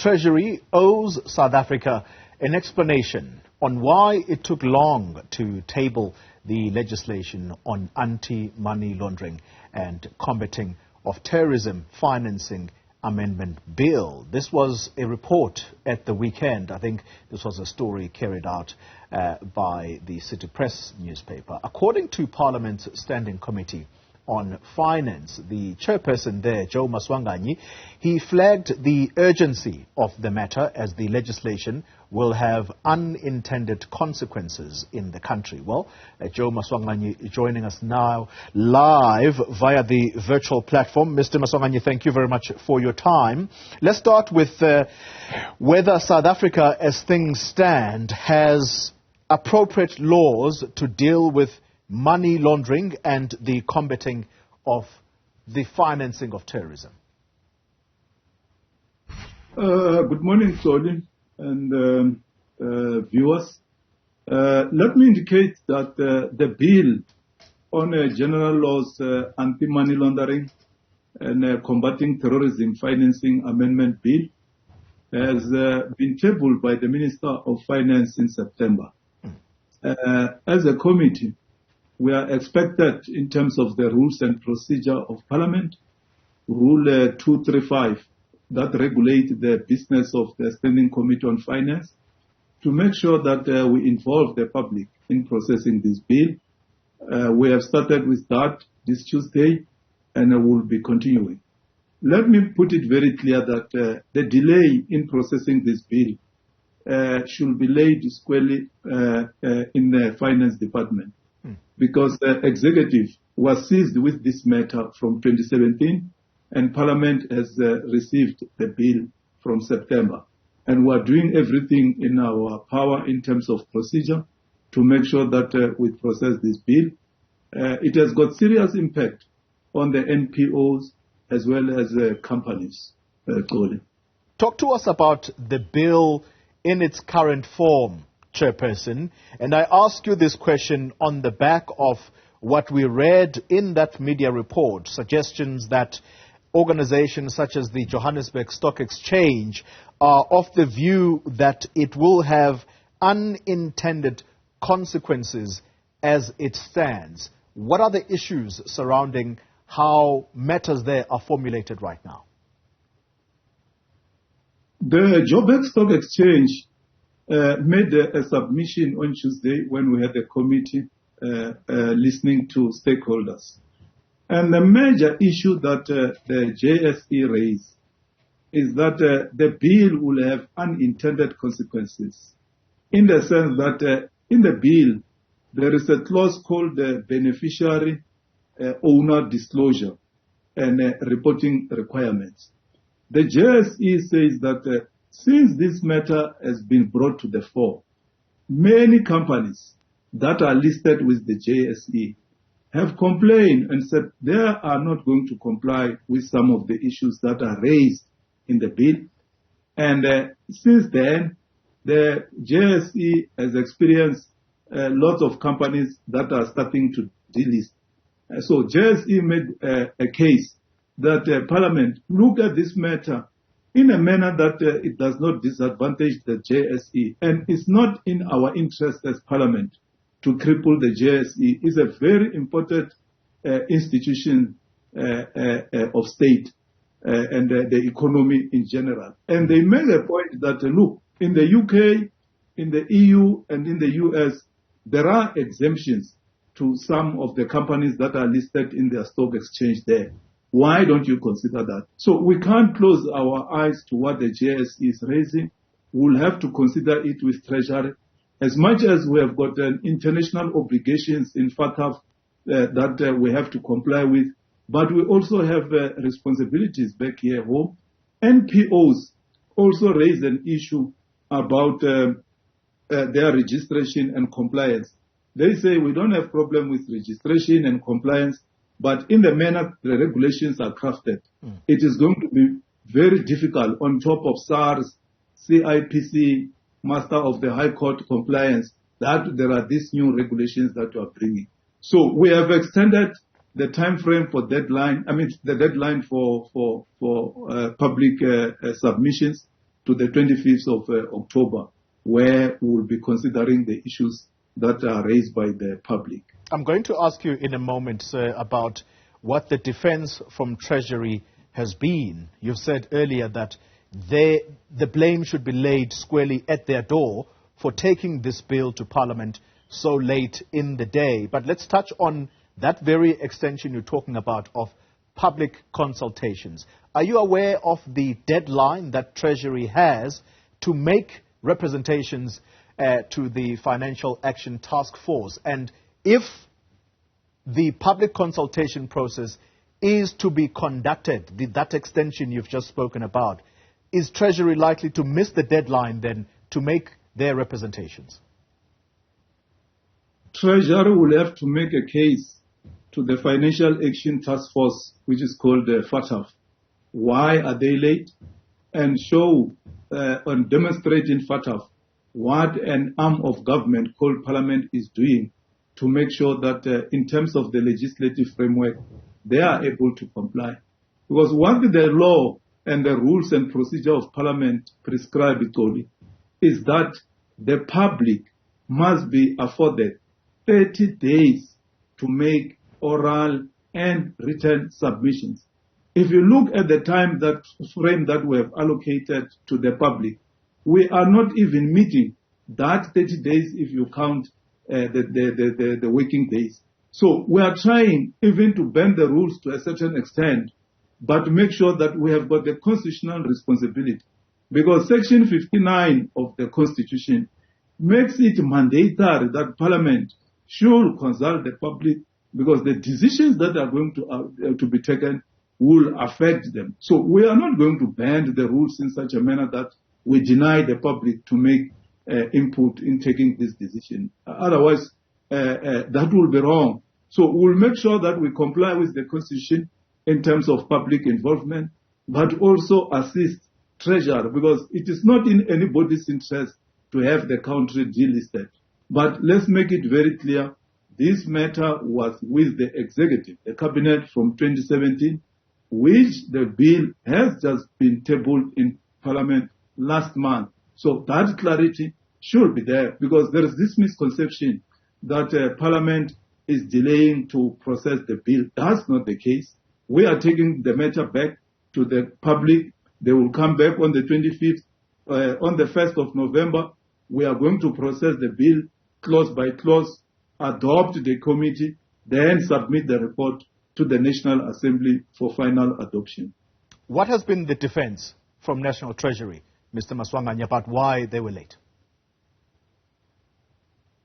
Treasury owes South Africa an explanation on why it took long to table the legislation on anti-money laundering and combating of terrorism financing amendment bill. This was a report at the weekend. I think this was a story carried out by the City Press newspaper. According to Parliament's Standing Committee on Finance, the chairperson there, Joe Maswanganyi, he flagged the urgency of the matter as the legislation will have unintended consequences in the country. Well, Joe Maswanganyi joining us now live via the virtual platform. Mr. Maswanganyi, thank you very much for your time. Let's start with whether South Africa, as things stand, has appropriate laws to deal with money laundering and the combating of the financing of terrorism. Good morning, Xoli and viewers. Let me indicate that the bill on general laws anti-money laundering and combating terrorism financing amendment bill has been tabled by the Minister of Finance in September. As a committee, we are expected in terms of the rules and procedure of Parliament, Rule 235, that regulate the business of the Standing Committee on Finance, to make sure that we involve the public in processing this bill. We have started with that this Tuesday and will be continuing. Let me put it very clear that the delay in processing this bill should be laid squarely in the Finance Department, because the executive was seized with this matter from 2017 and Parliament has received the bill from September. And we are doing everything in our power in terms of procedure to make sure that we process this bill. It has got serious impact on the NPOs as well as companies. Talk to us about the bill in its current form, Chairperson, and I ask you this question on the back of what we read in that media report, suggestions that organizations such as the Johannesburg Stock Exchange are of the view that it will have unintended consequences as it stands. What are the issues surrounding how matters there are formulated right now? The Joburg Stock Exchange made a submission on Tuesday when we had a committee listening to stakeholders. And the major issue that the JSE raised is that the bill will have unintended consequences, in the sense that in the bill there is a clause called the beneficiary owner disclosure and reporting requirements. The JSE says that since this matter has been brought to the fore, many companies that are listed with the JSE have complained and said they are not going to comply with some of the issues that are raised in the bill. And since then, the JSE has experienced lots of companies that are starting to delist. So JSE made a case that Parliament look at this matter in a manner that it does not disadvantage the JSE, and it's not in our interest as Parliament to cripple the JSE. It's a very important institution of state and the economy in general. And they made a point that, look, in the UK, in the EU, and in the US, there are exemptions to some of the companies that are listed in their stock exchange there. Why don't you consider that? So we can't close our eyes to what the JSE is raising. We'll have to consider it with Treasury. As much as we have got international obligations in FATF that we have to comply with, but we also have responsibilities back here home. NPOs also raise an issue about their registration and compliance. They say we don't have problem with registration and compliance, but in the manner the regulations are crafted, it is going to be very difficult on top of SARS, CIPC, Master of the High Court compliance, that there are these new regulations that you are bringing. So we have extended the time frame for deadline, the deadline for public submissions. to the 25th of October, where we will be considering the issues that are raised by the public. I'm going to ask you in a moment, sir, about what the defense from Treasury has been. You've said earlier that the blame should be laid squarely at their door for taking this bill to Parliament so late in the day. But let's touch on that very extension you're talking about of public consultations. Are you aware of the deadline that Treasury has to make representations to the Financial Action Task Force? And if the public consultation process is to be conducted, that extension you've just spoken about, is Treasury likely to miss the deadline then to make their representations? Treasury will have to make a case to the Financial Action Task Force, which is called FATF. Why are they late? And show and demonstrate in FATF what an arm of government called Parliament is doing to make sure that in terms of the legislative framework, they are able to comply. Because what the law and the rules and procedure of Parliament prescribe, Xoli, is that the public must be afforded 30 days to make oral and written submissions. If you look at the time frame that we have allocated to the public, we are not even meeting that 30 days if you count the working days. So we are trying even to bend the rules to a certain extent, but make sure that we have got the constitutional responsibility. Because Section 59 of the Constitution makes it mandatory that Parliament should consult the public, because the decisions that are going to be taken will affect them. So we are not going to bend the rules in such a manner that we deny the public to make input in taking this decision. Otherwise, that will be wrong. So we'll make sure that we comply with the Constitution in terms of public involvement, but also assist Treasury, because it is not in anybody's interest to have the country delisted. But let's make it very clear, this matter was with the executive, the cabinet from 2017, which the bill has just been tabled in Parliament last month. So that clarity should be there, because there is this misconception that Parliament is delaying to process the bill. That's not the case. We are taking the matter back to the public. They will come back on the 25th. On the 1st of November, we are going to process the bill clause by clause, adopt the committee, then submit the report to the National Assembly for final adoption. What has been the defense from National Treasury, Mr. Maswanganyi, about why they were late?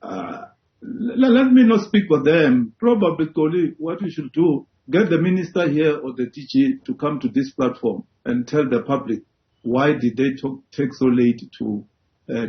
Let me not speak for them. Probably, Xoli, what we should do, get the minister here or the DG to come to this platform and tell the public why did they take so late to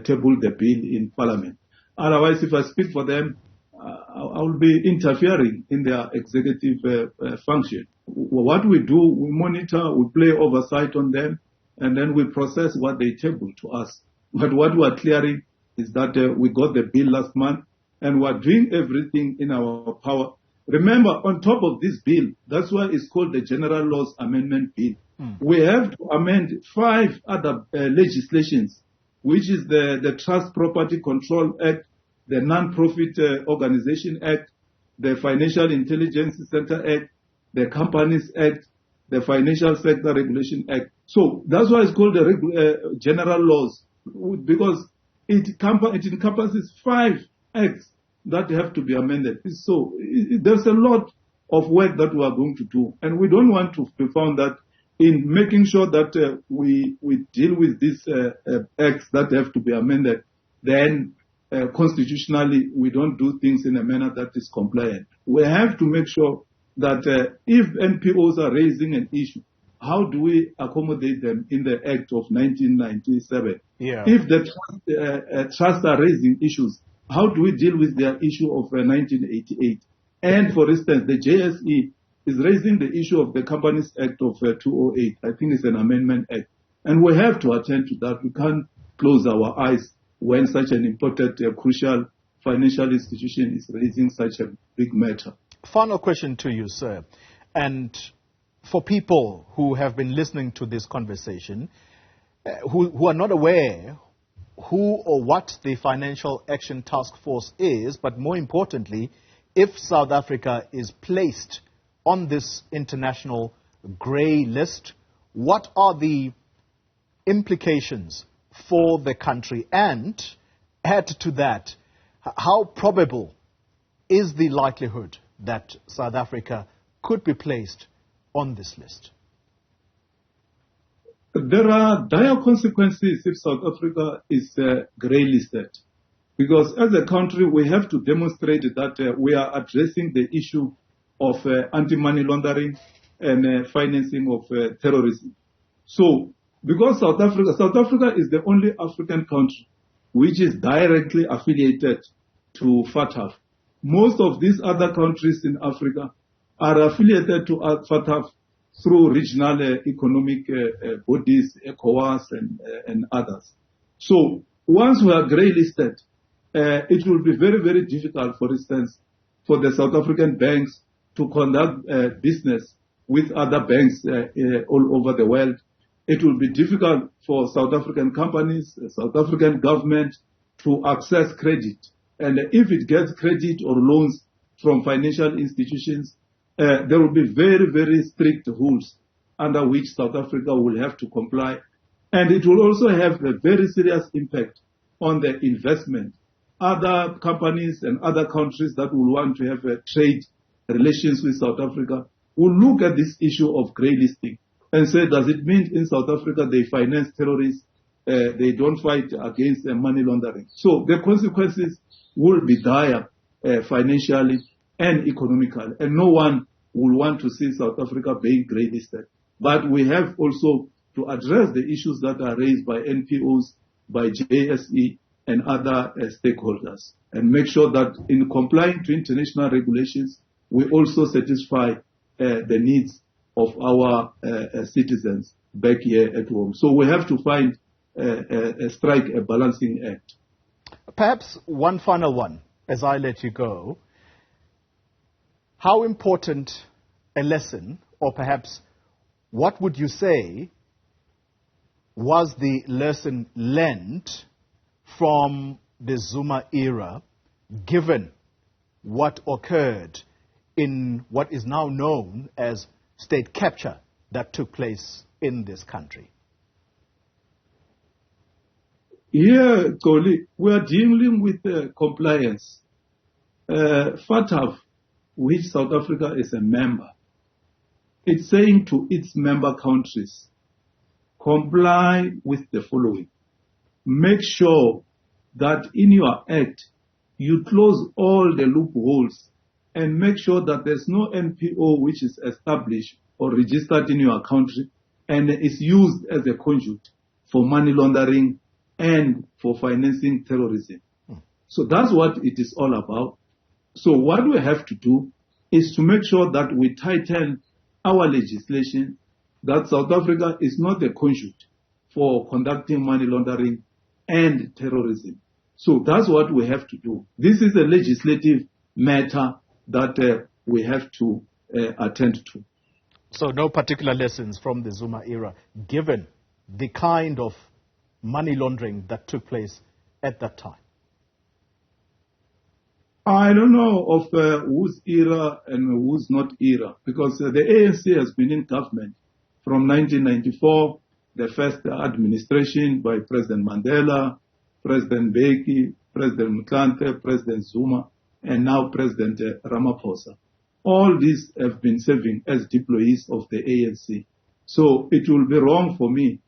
table the bill in Parliament. Otherwise, if I speak for them, I will be interfering in their executive function. What we do, we monitor, we play oversight on them, and then we process what they table to us. But what we are clearing is that we got the bill last month, and we are doing everything in our power. Remember, on top of this bill, that's why it's called the General Laws Amendment Bill. We have to amend 5 other legislations, which is the Trust Property Control Act, the Non-Profit Organization Act, the Financial Intelligence Center Act, the Companies Act, the Financial Sector Regulation Act. So that's why it's called the General Laws, because it encompasses 5 acts that have to be amended. So there's a lot of work that we are going to do, and we don't want to be found that in making sure that we deal with these acts that have to be amended, then constitutionally we don't do things in a manner that is compliant. We have to make sure that if NPOs are raising an issue, how do we accommodate them in the Act of 1997? Yeah. If the trusts are raising issues, how do we deal with their issue of 1988? And for instance, the JSE is raising the issue of the Companies Act of 2008. I think it's an amendment act. And we have to attend to that. We can't close our eyes when such an important, crucial financial institution is raising such a big matter. Final question to you, sir. And for people who have been listening to this conversation, who are not aware who or what the Financial Action Task Force is, but more importantly, if South Africa is placed on this international grey list, what are the implications for the country? And add to that, how probable is the likelihood that South Africa could be placed on this list? There are dire consequences if South Africa is grey listed, because as a country we have to demonstrate that we are addressing the issue of anti-money laundering and financing of terrorism. So, because South Africa is the only African country which is directly affiliated to FATF. Most of these other countries in Africa are affiliated to FATF through regional economic bodies, ECOWAS and others. So once we are grey listed, it will be very, very difficult, for instance, for the South African banks to conduct business with other banks all over the world. It will be difficult for South African companies, the South African government to access credit. And if it gets credit or loans from financial institutions, there will be very, very strict rules under which South Africa will have to comply. And it will also have a very serious impact on the investment. Other companies and other countries that will want to have trade relations with South Africa will look at this issue of grey listing and say, does it mean in South Africa they finance terrorists, they don't fight against money laundering? So the consequences will be dire financially and economically, and no one will want to see South Africa being grey listed. But we have also to address the issues that are raised by NPOs, by JSE and other stakeholders, and make sure that in complying to international regulations, we also satisfy the needs of our citizens back here at home. So we have to find strike a balancing act. Perhaps one final one, as I let you go. How important a lesson, or perhaps what would you say was the lesson learned from the Zuma era, given what occurred in what is now known as state capture that took place in this country? Here, Xoli, we are dealing with compliance. FATF, which South Africa is a member, it's saying to its member countries, comply with the following. Make sure that in your act, you close all the loopholes and make sure that there's no NPO which is established or registered in your country and is used as a conduit for money laundering and for financing terrorism. So that's what it is all about. So what we have to do is to make sure that we tighten our legislation, that South Africa is not a conduit for conducting money laundering and terrorism. So that's what we have to do. This is a legislative matter that we have to attend to. So no particular lessons from the Zuma era, given the kind of money laundering that took place at that time? I don't know of whose era and whose not era, because the ANC has been in government from 1994, the first administration by President Mandela, President Mbeki, President Mkante, President Zuma, and now President Ramaphosa. All these have been serving as deployees of the ANC. So it will be wrong for me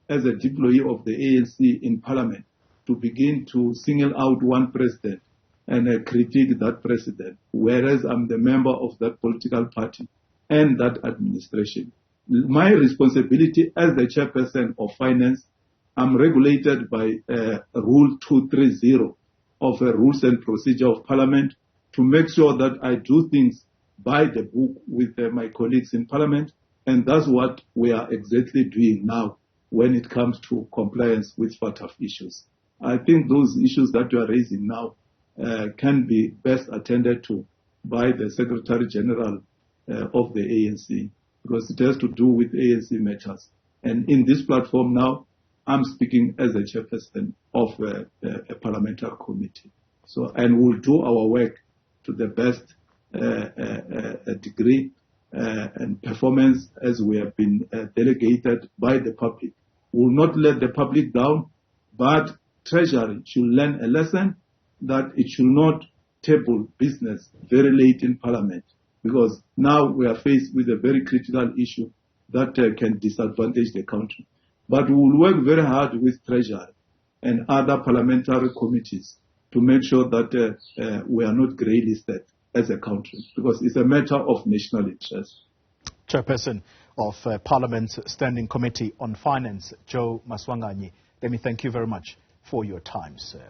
as a deployee of the ANC in Parliament to begin to single out one president and critique that president, whereas I'm the member of that political party and that administration. My responsibility as the chairperson of finance, I'm regulated by Rule 230 of the Rules and Procedure of Parliament to make sure that I do things by the book with my colleagues in Parliament, and that's what we are exactly doing now when it comes to compliance with FATF issues. I think those issues that you are raising now can be best attended to by the Secretary General of the ANC, because it has to do with ANC matters. And in this platform now, I'm speaking as a chairperson of a parliamentary committee. So, and we'll do our work to the best degree and performance as we have been delegated by the public. We will not let the public down, but Treasury should learn a lesson that it should not table business very late in Parliament, because now we are faced with a very critical issue that can disadvantage the country. But we will work very hard with Treasury and other parliamentary committees to make sure that we are not grey listed as a country, because it's a matter of national interest. Chairperson of Parliament's Standing Committee on Finance, Joe Maswanganyi, let me thank you very much for your time, sir.